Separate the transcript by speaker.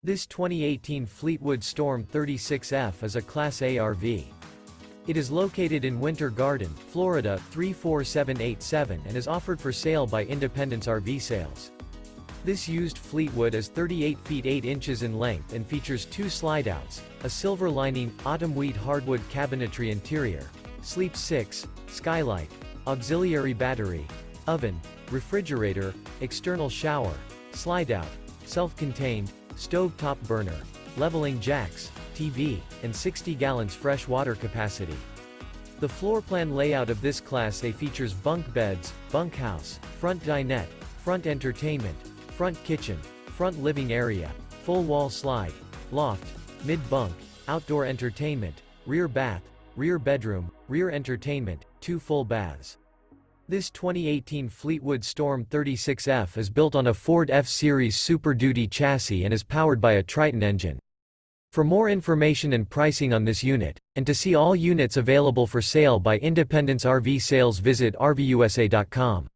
Speaker 1: This 2018 Fleetwood Storm 36F is a Class A RV. It is located in Winter Garden, Florida 34787 and is offered for sale by Independence RV Sales. This used Fleetwood is 38 feet 8 inches in length and features 2 slideouts, a silver lining, autumn wheat hardwood cabinetry interior, sleep 6, skylight, auxiliary battery, oven, refrigerator, external shower, slideout, self-contained, stove-top burner, leveling jacks, TV, and 60 gallons fresh water capacity. The floor plan layout of this Class A features bunk beds, bunkhouse, front dinette, front entertainment, front kitchen, front living area, full wall slide, loft, mid-bunk, outdoor entertainment, rear bath, rear bedroom, rear entertainment, 2 full baths. This 2018 Fleetwood Storm 36F is built on a Ford F-Series Super Duty chassis and is powered by a Triton engine. For more information and pricing on this unit, and to see all units available for sale by Independence RV Sales, visit RVUSA.com.